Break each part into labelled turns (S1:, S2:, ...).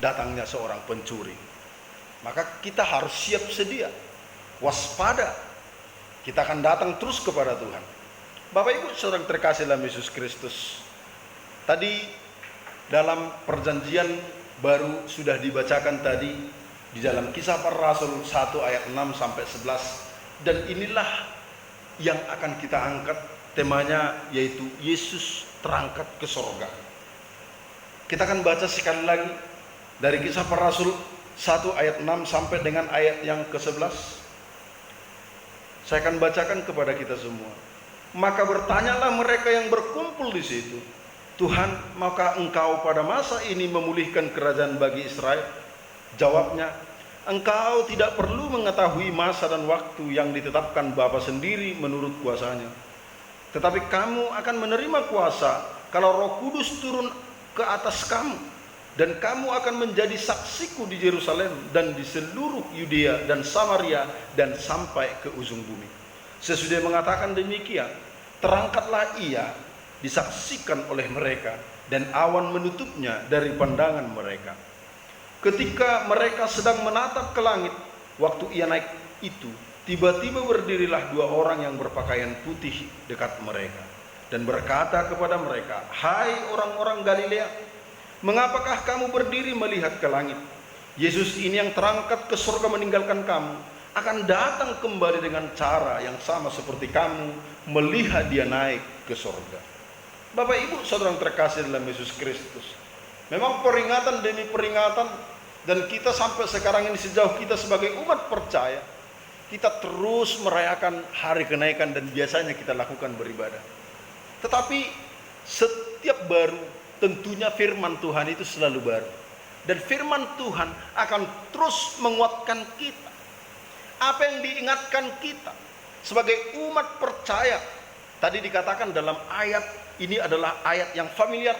S1: datangnya seorang pencuri. Maka kita harus siap sedia, waspada. Kita akan datang terus kepada Tuhan. Bapak Ibu saudara terkasih dalam Yesus Kristus, tadi dalam perjanjian baru sudah dibacakan tadi di dalam Kisah Para Rasul 1 ayat 6 sampai 11, dan inilah yang akan kita angkat temanya, yaitu Yesus terangkat ke sorga. Kita akan baca sekali lagi dari Kisah Para Rasul 1 ayat 6 sampai dengan ayat yang ke-11. Saya akan bacakan kepada kita semua. Maka bertanyalah mereka yang berkumpul di situ, Tuhan, maukah Engkau pada masa ini memulihkan kerajaan bagi Israel? Jawabnya, Engkau tidak perlu mengetahui masa dan waktu yang ditetapkan Bapa sendiri menurut kuasanya. Tetapi kamu akan menerima kuasa kalau Roh Kudus turun ke atas kamu, dan kamu akan menjadi saksiku di Yerusalem dan di seluruh Yudea dan Samaria dan sampai ke ujung bumi. Sesudah mengatakan demikian, terangkatlah ia, disaksikan oleh mereka, dan awan menutupnya dari pandangan mereka. Ketika mereka sedang menatap ke langit, waktu ia naik itu, tiba-tiba berdirilah dua orang yang berpakaian putih dekat mereka, dan berkata kepada mereka, "Hai orang-orang Galilea, mengapakah kamu berdiri melihat ke langit? Yesus ini yang terangkat ke surga meninggalkan kamu, akan datang kembali dengan cara yang sama seperti kamu melihat dia naik ke surga." Bapak Ibu saudara yang terkasih dalam Yesus Kristus, memang peringatan demi peringatan, dan kita sampai sekarang ini sejauh kita sebagai umat percaya, kita terus merayakan hari kenaikan dan biasanya kita lakukan beribadah. Tetapi setiap baru, tentunya firman Tuhan itu selalu baru, dan firman Tuhan akan terus menguatkan kita. Apa yang diingatkan kita sebagai umat percaya, tadi dikatakan dalam ayat ini adalah ayat yang familiar,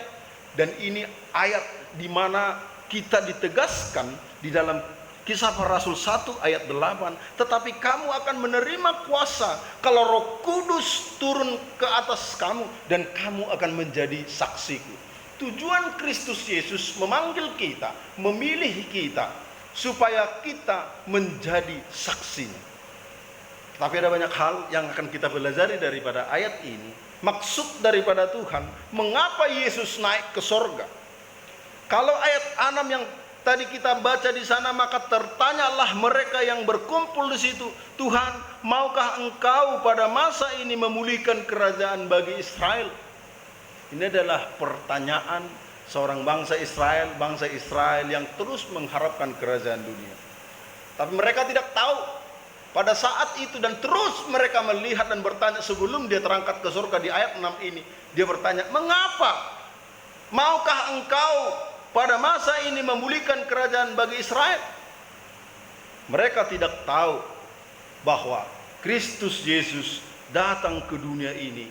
S1: dan ini ayat di mana kita ditegaskan di dalam Kisah Para Rasul 1 ayat 8, tetapi kamu akan menerima kuasa kalau Roh Kudus turun ke atas kamu, dan kamu akan menjadi saksiku. Tujuan Kristus Yesus memanggil kita, memilih kita, supaya kita menjadi saksinya. Tapi ada banyak hal yang akan kita pelajari daripada ayat ini. Maksud daripada Tuhan, mengapa Yesus naik ke sorga? Kalau ayat 6 yang tadi kita baca di sana, maka tertanyalah mereka yang berkumpul di situ, Tuhan, maukah Engkau pada masa ini memulihkan kerajaan bagi Israel? Ini adalah pertanyaan seorang bangsa Israel yang terus mengharapkan kerajaan dunia. Tapi mereka tidak tahu pada saat itu, dan terus mereka melihat dan bertanya sebelum dia terangkat ke surga. Di ayat 6 ini dia bertanya, mengapa? Maukah Engkau pada masa ini memulihkan kerajaan bagi Israel? Mereka tidak tahu bahwa Kristus Yesus datang ke dunia ini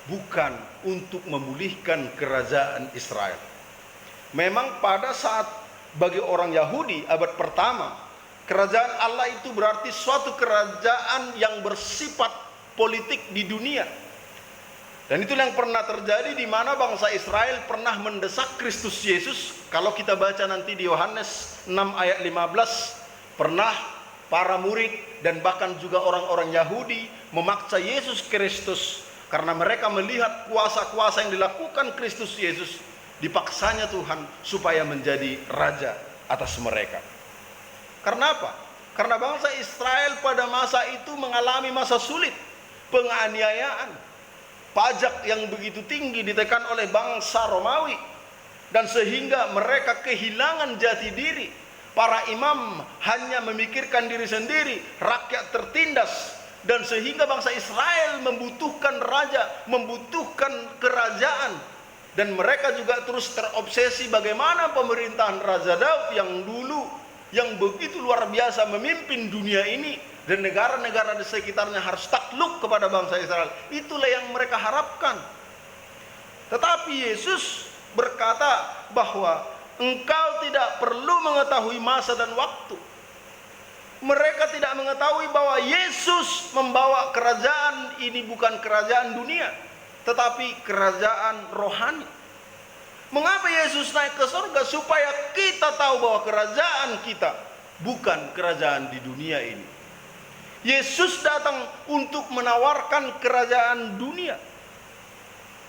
S1: bukan untuk memulihkan kerajaan Israel. Memang pada saat bagi orang Yahudi abad pertama, kerajaan Allah itu berarti suatu kerajaan yang bersifat politik di dunia. Dan itu yang pernah terjadi di mana bangsa Israel pernah mendesak Kristus Yesus. Kalau kita baca nanti di Yohanes 6 ayat 15, pernah para murid dan bahkan juga orang-orang Yahudi memaksa Yesus Kristus karena mereka melihat kuasa-kuasa yang dilakukan Kristus Yesus. Dipaksanya Tuhan supaya menjadi raja atas mereka. Karena apa? Karena bangsa Israel pada masa itu mengalami masa sulit, penganiayaan, pajak yang begitu tinggi ditekan oleh bangsa Romawi, dan sehingga mereka kehilangan jati diri. Para imam hanya memikirkan diri sendiri, rakyat tertindas, dan sehingga bangsa Israel membutuhkan raja, membutuhkan kerajaan. Dan mereka juga terus terobsesi bagaimana pemerintahan Raja Daud yang dulu, yang begitu luar biasa memimpin dunia ini, dan negara-negara di sekitarnya harus takluk kepada bangsa Israel. Itulah yang mereka harapkan. Tetapi Yesus berkata bahwa engkau tidak perlu mengetahui masa dan waktu. Mereka tidak mengetahui bahwa Yesus membawa kerajaan ini bukan kerajaan dunia, tetapi kerajaan rohani. Mengapa Yesus naik ke surga? Supaya kita tahu bahwa kerajaan kita bukan kerajaan di dunia ini. Yesus datang untuk menawarkan kerajaan dunia.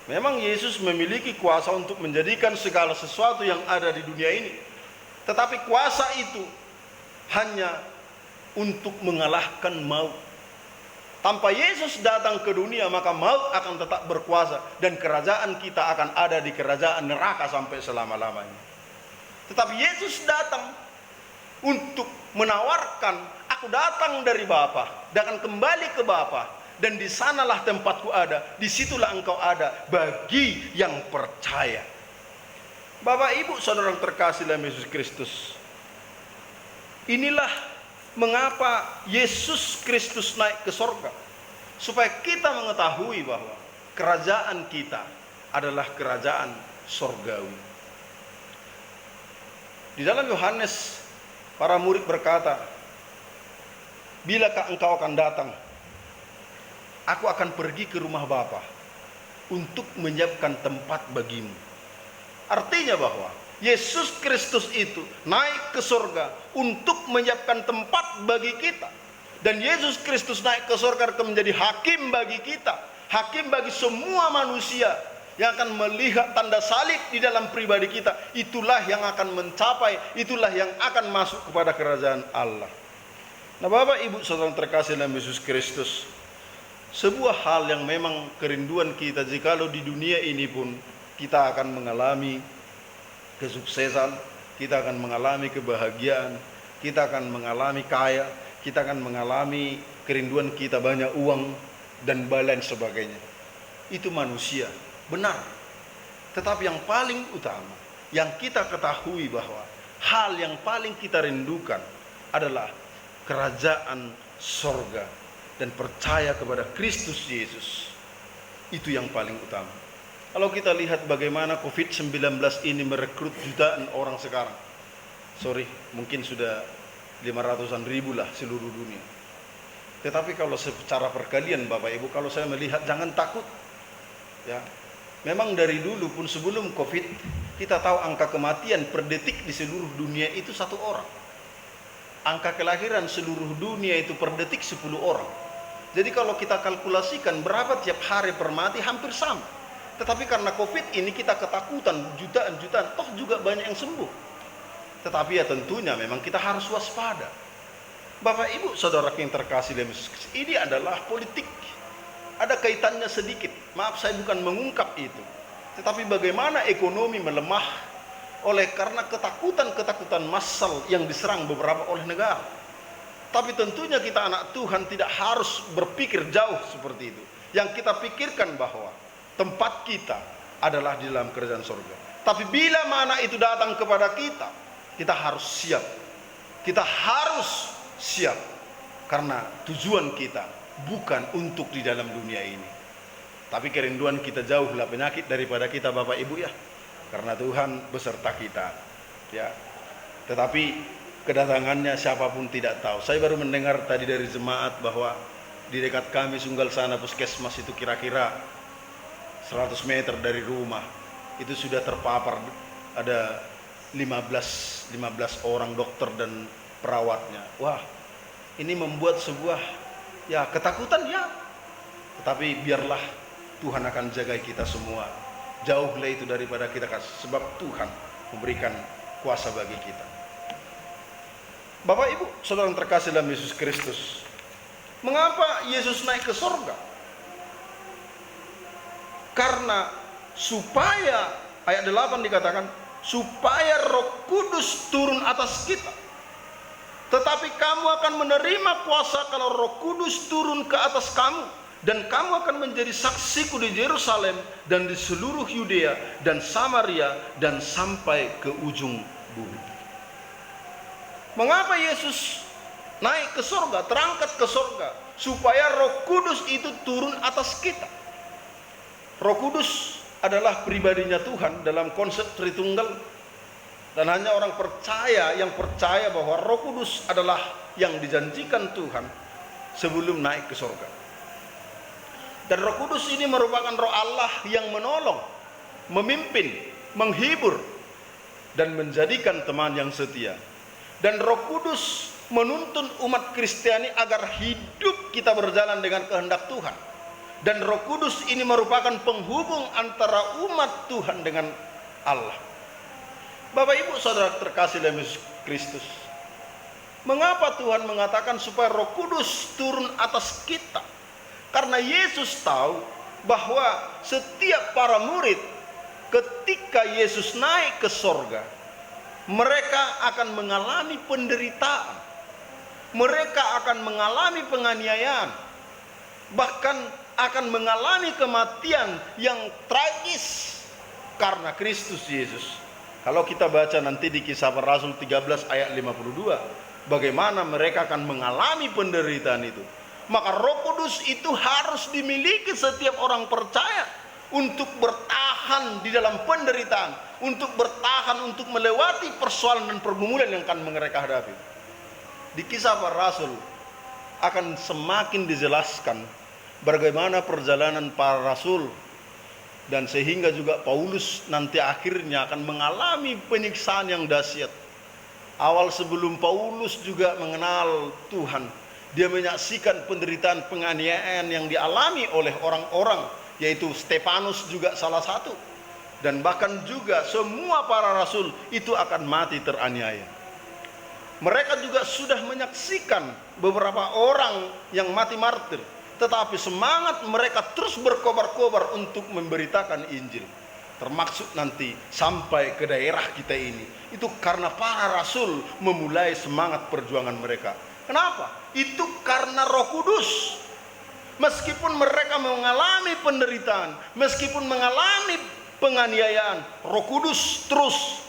S1: Memang Yesus memiliki kuasa untuk menjadikan segala sesuatu yang ada di dunia ini. Tetapi kuasa itu hanya untuk mengalahkan maut. Tanpa Yesus datang ke dunia, maka maut akan tetap berkuasa dan kerajaan kita akan ada di kerajaan neraka sampai selama-lamanya. Tetapi Yesus datang untuk menawarkan, aku datang dari Bapa dan akan kembali ke Bapa, dan di sanalah tempatku ada, disitulah engkau ada bagi yang percaya. Bapak Ibu saudara yang terkasih dalam Yesus Kristus, inilah mengapa Yesus Kristus naik ke sorga, supaya kita mengetahui bahwa kerajaan kita adalah kerajaan sorgawi. Di dalam Yohanes, para murid berkata, bilakah engkau akan datang? Aku akan pergi ke rumah Bapa untuk menyiapkan tempat bagimu. Artinya bahwa Yesus Kristus itu naik ke surga untuk menyiapkan tempat bagi kita. Dan Yesus Kristus naik ke surga akan menjadi hakim bagi kita, hakim bagi semua manusia yang akan melihat tanda salib di dalam pribadi kita. Itulah yang akan mencapai, itulah yang akan masuk kepada kerajaan Allah. Nah, Bapak Ibu saudara terkasih dalam Yesus Kristus, sebuah hal yang memang kerinduan kita, jikalau di dunia ini pun kita akan mengalami kesuksesan, kita akan mengalami kebahagiaan, kita akan mengalami kaya, kita akan mengalami kerinduan kita banyak uang dan lain sebagainya. Itu manusia, benar. Tetapi yang paling utama, yang kita ketahui bahwa hal yang paling kita rindukan adalah kerajaan sorga dan percaya kepada Kristus Yesus. Itu yang paling utama. Kalau kita lihat bagaimana COVID-19 ini merekrut jutaan orang sekarang. Mungkin sudah 500-an ribu lah seluruh dunia. Tetapi kalau secara perkalian Bapak Ibu, kalau saya melihat jangan takut. Ya. Memang dari dulu pun sebelum COVID, kita tahu angka kematian per detik di seluruh dunia itu 1 orang. Angka kelahiran seluruh dunia itu per detik 10 orang. Jadi kalau kita kalkulasikan berapa tiap hari per mati, hampir sama. Tetapi karena COVID ini kita ketakutan, jutaan-jutaan, toh juga banyak yang sembuh. Tetapi ya tentunya memang kita harus waspada. Bapak Ibu saudara yang terkasih dalam Yesus, ini adalah politik. Ada kaitannya sedikit, maaf saya bukan mengungkap itu. Tetapi bagaimana ekonomi melemah oleh karena ketakutan-ketakutan massal yang diserang beberapa oleh negara. Tapi tentunya kita anak Tuhan tidak harus berpikir jauh seperti itu. Yang kita pikirkan bahwa tempat kita adalah di dalam kerajaan surga. Tapi bila mana itu datang kepada kita, kita harus siap. Kita harus siap. Karena tujuan kita bukan untuk di dalam dunia ini. Tapi kerinduan kita jauhlah penyakit daripada kita Bapak Ibu ya. Karena Tuhan beserta kita. Ya. Tetapi kedatangannya siapapun tidak tahu. Saya baru mendengar tadi dari jemaat bahwa di dekat kami Sunggal sana puskesmas itu kira-kira 100 meter dari rumah itu sudah terpapar ada 15 orang dokter dan perawatnya. Wah, ini membuat sebuah ya ketakutan ya. Tetapi biarlah Tuhan akan jaga kita semua. Jauhlah itu daripada kita, sebab Tuhan memberikan kuasa bagi kita. Bapak Ibu, saudara yang terkasih dalam Yesus Kristus, mengapa Yesus naik ke surga? Karena supaya, ayat 8 dikatakan, supaya Roh Kudus turun atas kita. Tetapi kamu akan menerima kuasa kalau Roh Kudus turun ke atas kamu. Dan kamu akan menjadi saksiku di Yerusalem dan di seluruh Yudea dan Samaria dan sampai ke ujung bumi. Mengapa Yesus naik ke surga, terangkat ke surga? Supaya Roh Kudus itu turun atas kita. Roh Kudus adalah pribadinya Tuhan dalam konsep Tritunggal. Dan hanya orang percaya yang percaya bahwa Roh Kudus adalah yang dijanjikan Tuhan sebelum naik ke surga. Dan Roh Kudus ini merupakan Roh Allah yang menolong, memimpin, menghibur, dan menjadikan teman yang setia. Dan Roh Kudus menuntun umat Kristiani agar hidup kita berjalan dengan kehendak Tuhan. Dan Roh Kudus ini merupakan penghubung antara umat Tuhan dengan Allah. Bapak Ibu Saudara terkasih dalam Yesus Kristus, mengapa Tuhan mengatakan supaya Roh Kudus turun atas kita? Karena Yesus tahu bahwa setiap para murid ketika Yesus naik ke sorga, mereka akan mengalami penderitaan, mereka akan mengalami penganiayaan, bahkan akan mengalami kematian yang tragis karena Kristus Yesus. Kalau kita baca nanti di Kisah Para Rasul 13 ayat 52, bagaimana mereka akan mengalami penderitaan itu. Maka Roh Kudus itu harus dimiliki setiap orang percaya untuk bertahan di dalam penderitaan, untuk bertahan, untuk melewati persoalan dan pergumulan yang akan mereka hadapi. Di Kisah Para Rasul akan semakin dijelaskan bagaimana perjalanan para rasul, dan sehingga juga Paulus nanti akhirnya akan mengalami penyiksaan yang dahsyat. Awal sebelum Paulus juga mengenal Tuhan, dia menyaksikan penderitaan penganiayaan yang dialami oleh orang-orang, yaitu Stefanus juga salah satu, dan bahkan juga semua para rasul itu akan mati teraniaya. Mereka juga sudah menyaksikan beberapa orang yang mati martir, tetapi semangat mereka terus berkobar-kobar untuk memberitakan Injil, termasuk nanti sampai ke daerah kita ini. Itu karena para rasul memulai semangat perjuangan mereka. Kenapa? Itu karena Roh Kudus. Meskipun mereka mengalami penderitaan, meskipun mengalami penganiayaan, Roh Kudus terus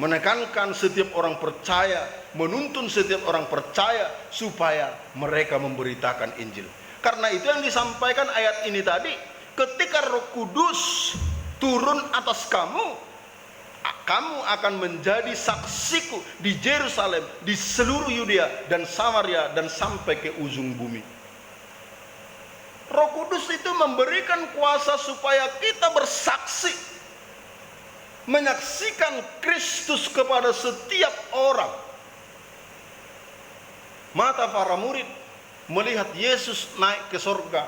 S1: menekankan setiap orang percaya, menuntun setiap orang percaya supaya mereka memberitakan Injil. Karena itu yang disampaikan ayat ini tadi, ketika Roh Kudus turun atas kamu, kamu akan menjadi saksiku di Yerusalem, di seluruh Yudea dan Samaria, dan sampai ke ujung bumi. Roh Kudus itu memberikan kuasa supaya kita bersaksi, menyaksikan Kristus kepada setiap orang. Mata para murid melihat Yesus naik ke sorga.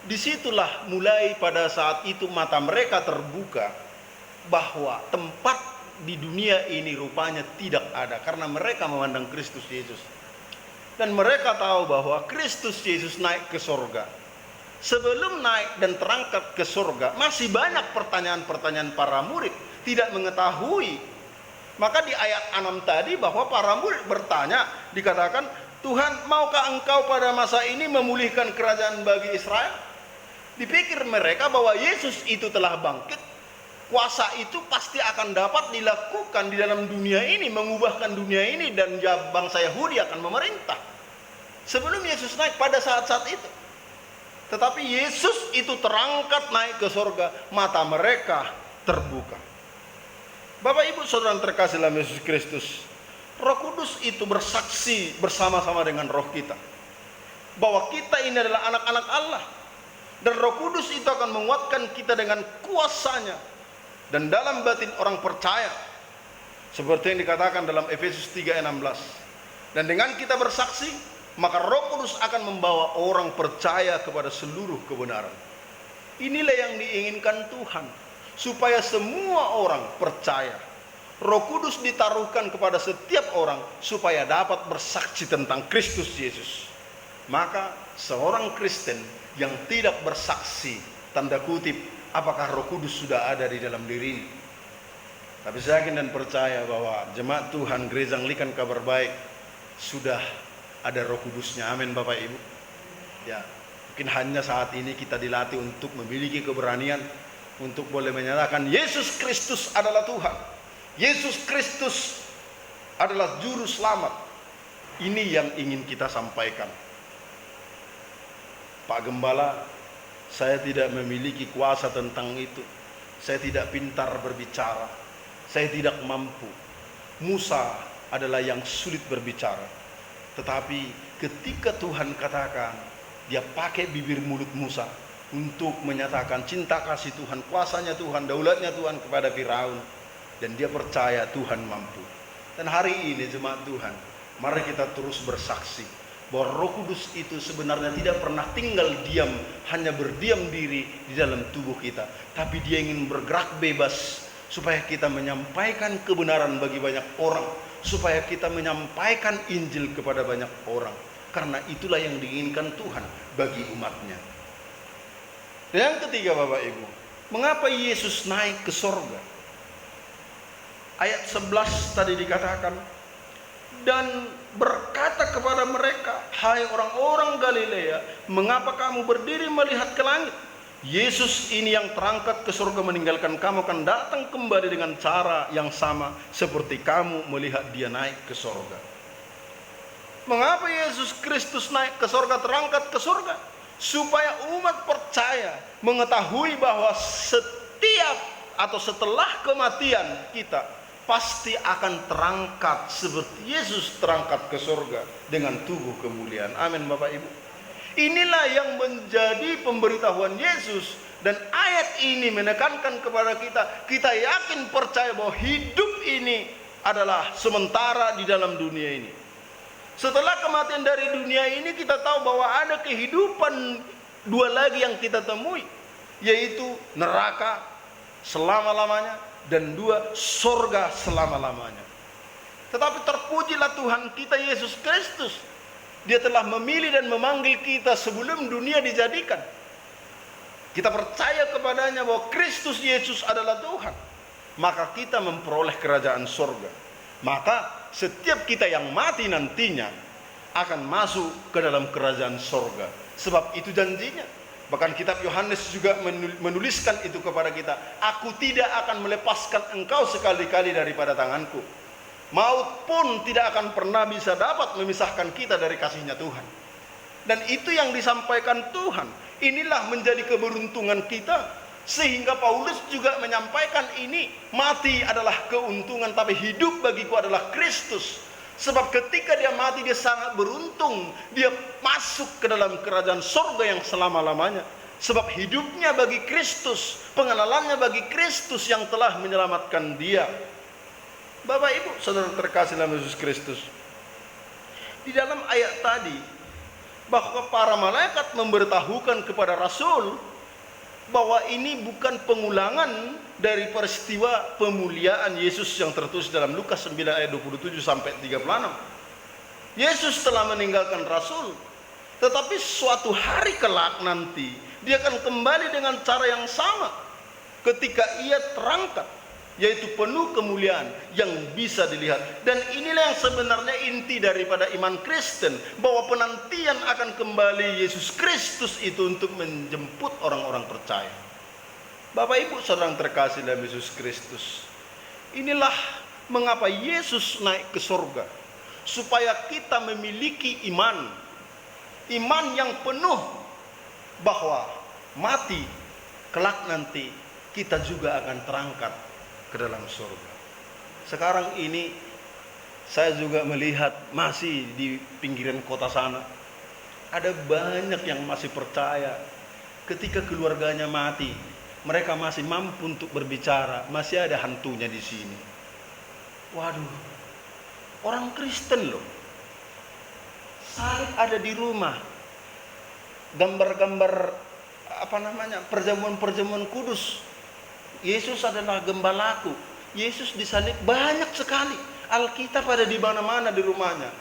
S1: Disitulah mulai pada saat itu mata mereka terbuka bahwa tempat di dunia ini rupanya tidak ada, karena mereka memandang Kristus Yesus. Dan mereka tahu bahwa Kristus Yesus naik ke sorga. Sebelum naik dan terangkat ke sorga, masih banyak pertanyaan-pertanyaan para murid tidak mengetahui. Maka di ayat 6 tadi bahwa para murid bertanya, dikatakan, Tuhan, maukah engkau pada masa ini memulihkan kerajaan bagi Israel? Dipikir mereka bahwa Yesus itu telah bangkit, kuasa itu pasti akan dapat dilakukan di dalam dunia ini, mengubahkan dunia ini, dan bangsa Yahudi akan memerintah sebelum Yesus naik pada saat-saat itu. Tetapi Yesus itu terangkat naik ke sorga, mata mereka terbuka. Bapak Ibu Saudara yang terkasih dalam Yesus Kristus, Roh Kudus itu bersaksi bersama-sama dengan roh kita bahwa kita ini adalah anak-anak Allah, dan Roh Kudus itu akan menguatkan kita dengan kuasanya dan dalam batin orang percaya, seperti yang dikatakan dalam Efesus 3:16. Dan dengan kita bersaksi, maka Roh Kudus akan membawa orang percaya kepada seluruh kebenaran. Inilah yang diinginkan Tuhan, supaya semua orang percaya. Roh Kudus ditaruhkan kepada setiap orang supaya dapat bersaksi tentang Kristus Yesus. Maka seorang Kristen yang tidak bersaksi, tanda kutip, apakah Roh Kudus sudah ada di dalam diri? Tapi saya yakin dan percaya bahwa jemaat Tuhan Gereja Anglikan Kabar Baik sudah ada Roh Kudusnya. Amin Bapak Ibu. Ya, mungkin hanya saat ini kita dilatih untuk memiliki keberanian untuk boleh menyatakan Yesus Kristus adalah Tuhan. Yesus Kristus adalah juru selamat. Ini yang ingin kita sampaikan. Pak Gembala, saya tidak memiliki kuasa tentang itu. Saya tidak pintar berbicara. Saya tidak mampu. Musa adalah yang sulit berbicara. Tetapi ketika Tuhan katakan, dia pakai bibir mulut Musa, untuk menyatakan cinta kasih Tuhan, kuasanya Tuhan, daulatnya Tuhan kepada Firaun. Dan dia percaya Tuhan mampu. Dan hari ini jemaat Tuhan, mari kita terus bersaksi bahwa Roh Kudus itu sebenarnya tidak pernah tinggal diam, hanya berdiam diri di dalam tubuh kita, tapi dia ingin bergerak bebas supaya kita menyampaikan kebenaran bagi banyak orang, supaya kita menyampaikan Injil kepada banyak orang, karena itulah yang diinginkan Tuhan bagi umatnya. Yang ketiga Bapak Ibu, mengapa Yesus naik ke sorga? Ayat 11 tadi dikatakan, dan berkata kepada mereka, hai orang-orang Galilea, mengapa kamu berdiri melihat ke langit? Yesus ini yang terangkat ke surga meninggalkan kamu akan datang kembali dengan cara yang sama seperti kamu melihat dia naik ke surga. Mengapa Yesus Kristus naik ke surga, terangkat ke surga? Supaya umat percaya, mengetahui bahwa setiap atau setelah kematian kita pasti akan terangkat seperti Yesus terangkat ke surga dengan tubuh kemuliaan. Amin Bapak Ibu. Inilah yang menjadi pemberitahuan Yesus, dan ayat ini menekankan kepada kita, kita yakin percaya bahwa hidup ini adalah sementara di dalam dunia ini. Setelah kematian dari dunia ini, kita tahu bahwa ada kehidupan dua lagi yang kita temui, yaitu neraka selama-lamanya dan dua, surga selama-lamanya. Tetapi terpujilah Tuhan kita Yesus Kristus, dia telah memilih dan memanggil kita sebelum dunia dijadikan. Kita percaya kepadanya bahwa Kristus Yesus adalah Tuhan, maka kita memperoleh kerajaan surga. Maka setiap kita yang mati nantinya akan masuk ke dalam kerajaan surga, sebab itu janjinya. Bahkan kitab Yohanes juga menuliskan itu kepada kita, aku tidak akan melepaskan engkau sekali-kali daripada tanganku. Maut pun tidak akan pernah bisa dapat memisahkan kita dari kasihnya Tuhan. Dan itu yang disampaikan Tuhan. Inilah menjadi keberuntungan kita, sehingga Paulus juga menyampaikan ini, mati adalah keuntungan, tapi hidup bagiku adalah Kristus. Sebab ketika dia mati, dia sangat beruntung, dia masuk ke dalam kerajaan surga yang selama-lamanya. Sebab hidupnya bagi Kristus, pengenalannya bagi Kristus yang telah menyelamatkan dia. Bapak Ibu saudara terkasih dalam Yesus Kristus, di dalam ayat tadi bahwa para malaikat memberitahukan kepada Rasul bahwa ini bukan pengulangan dari peristiwa pemuliaan Yesus yang tertulis dalam Lukas 9 ayat 27 sampai 36. Yesus telah meninggalkan Rasul, tetapi suatu hari kelak nanti dia akan kembali dengan cara yang sama ketika ia terangkat, yaitu penuh kemuliaan yang bisa dilihat. Dan inilah yang sebenarnya inti daripada iman Kristen, bahwa penantian akan kembali Yesus Kristus itu untuk menjemput orang-orang percaya. Bapak Ibu saudara yang terkasih dalam Yesus Kristus, inilah mengapa Yesus naik ke surga, supaya kita memiliki iman yang penuh bahwa mati kelak nanti kita juga akan terangkat ke dalam surga. Sekarang ini saya juga melihat masih di pinggiran kota sana ada banyak yang masih percaya ketika keluarganya mati, mereka masih mampu untuk berbicara, masih ada hantunya di sini. Waduh, orang Kristen loh, salib ada di rumah, gambar-gambar perjamuan-perjamuan kudus. Yesus adalah gembalaku. Yesus disalib banyak sekali. Alkitab ada di mana-mana di rumahnya.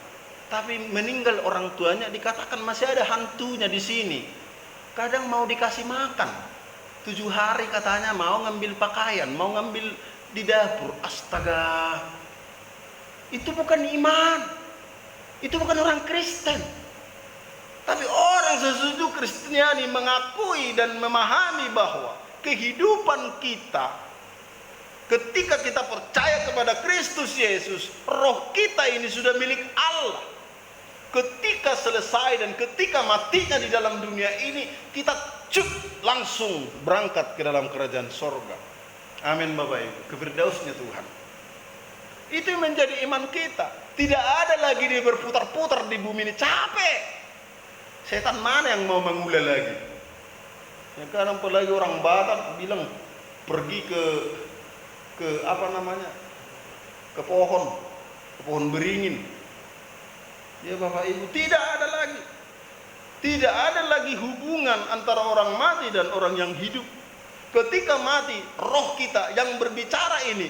S1: Tapi meninggal orang tuanya, dikatakan masih ada hantunya di sini. Kadang mau dikasih makan, 7 hari katanya mau ngambil pakaian, mau ngambil di dapur. Astaga, itu bukan iman, itu bukan orang Kristen. Tapi orang sesuatu Kristiani mengakui dan memahami bahwa kehidupan kita ketika kita percaya kepada Kristus Yesus, roh kita ini sudah milik Allah. Ketika selesai dan ketika matinya di dalam dunia ini, kita langsung berangkat ke dalam kerajaan sorga. Amin Bapak Ibu, ke firdausnya Tuhan. Itu menjadi iman kita. Tidak ada lagi dia berputar-putar di bumi ini, capek. Setan mana yang mau mengulang lagi? Ya kan apalagi orang Batak bilang pergi ke apa namanya? Ke pohon beringin. Ya Bapak Ibu, tidak ada lagi hubungan antara orang mati dan orang yang hidup. Ketika mati, roh kita yang berbicara ini,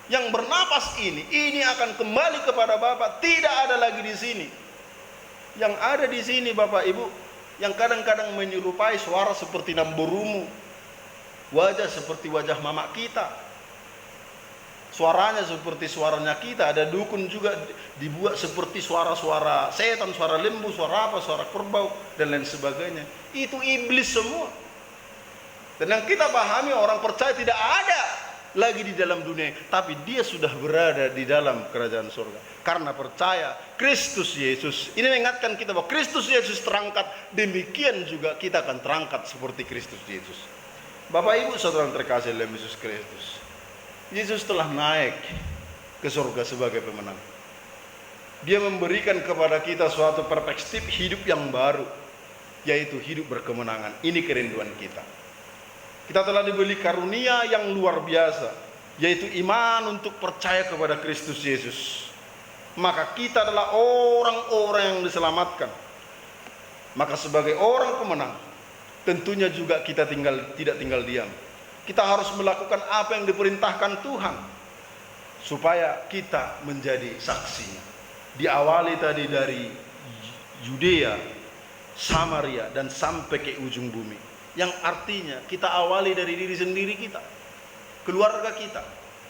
S1: yang bernapas ini akan kembali kepada Bapa. Tidak ada lagi di sini. Yang ada di sini Bapak Ibu, yang kadang-kadang menyerupai suara seperti namburumu, wajah seperti wajah mama kita, suaranya seperti suaranya kita. Ada dukun juga dibuat seperti suara-suara setan, suara lembu, suara apa, suara kerbau dan lain sebagainya. Itu iblis semua. Dan yang kita pahami, orang percaya tidak ada lagi di dalam dunia, tapi dia sudah berada di dalam kerajaan surga karena percaya Kristus Yesus. Ini mengingatkan kita bahwa Kristus Yesus terangkat, demikian juga kita akan terangkat seperti Kristus Yesus. Bapak Ibu saudara yang terkasih dalam Yesus Kristus, Yesus telah naik ke surga sebagai pemenang. Dia memberikan kepada kita suatu perspektif hidup yang baru, yaitu hidup berkemenangan. Ini kerinduan kita. Kita telah diberi karunia yang luar biasa, yaitu iman untuk percaya kepada Kristus Yesus. Maka kita adalah orang-orang yang diselamatkan. Maka sebagai orang pemenang, tentunya juga kita tidak tinggal diam. Kita harus melakukan apa yang diperintahkan Tuhan, supaya kita menjadi saksinya. Diawali tadi dari Yudea, Samaria, dan sampai ke ujung bumi. Yang artinya kita awali dari diri sendiri kita, keluarga kita,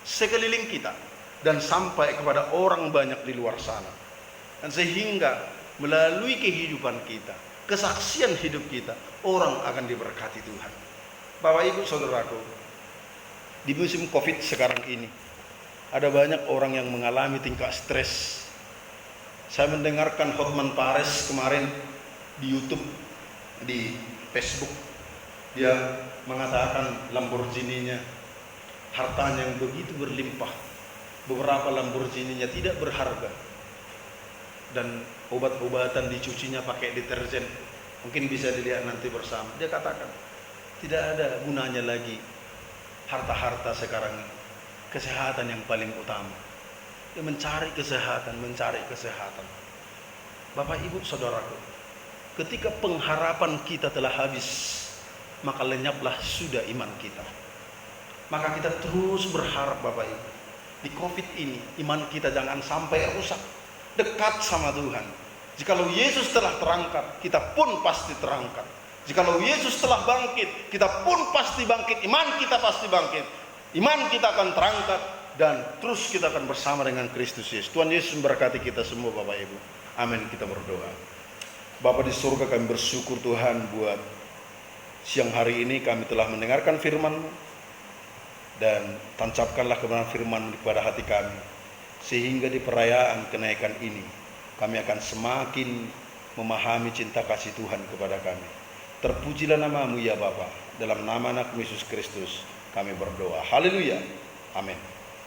S1: sekeliling kita, dan sampai kepada orang banyak di luar sana. Dan sehingga melalui kehidupan kita, kesaksian hidup kita, orang akan diberkati Tuhan. Bapak Ibu saudaraku, di musim Covid sekarang ini ada banyak orang yang mengalami tingkat stres. Saya mendengarkan Hotman Paris kemarin di YouTube, di Facebook. Dia mengatakan Lamborghini-nya, hartanya yang begitu berlimpah, beberapa Lamborghini-nya tidak berharga, dan obat-obatan dicucinya pakai deterjen. Mungkin bisa dilihat nanti bersama. Dia katakan tidak ada gunanya lagi harta-harta sekarang ini. Kesehatan yang paling utama. Dia mencari kesehatan. Bapak Ibu saudaraku, ketika pengharapan kita telah habis, maka lenyaplah sudah iman kita. Maka kita terus berharap Bapak Ibu, di Covid ini iman kita jangan sampai rusak. Dekat sama Tuhan. Jikalau Yesus telah terangkat, kita pun pasti terangkat. Jikalau Yesus telah bangkit, kita pun pasti bangkit. Iman kita pasti bangkit. Iman kita akan terangkat, dan terus kita akan bersama dengan Kristus Yesus. Tuhan Yesus memberkati kita semua Bapak Ibu. Amin. Kita berdoa. Bapa di surga, kami bersyukur Tuhan buat siang hari ini kami telah mendengarkan firman-Mu, dan tancapkanlah kebenaran firman-Mu kepada hati kami, sehingga di perayaan kenaikan ini kami akan semakin memahami cinta kasih Tuhan kepada kami. Terpujilah nama-Mu ya Bapa, dalam nama anak Yesus Kristus kami berdoa. Haleluya. Amin.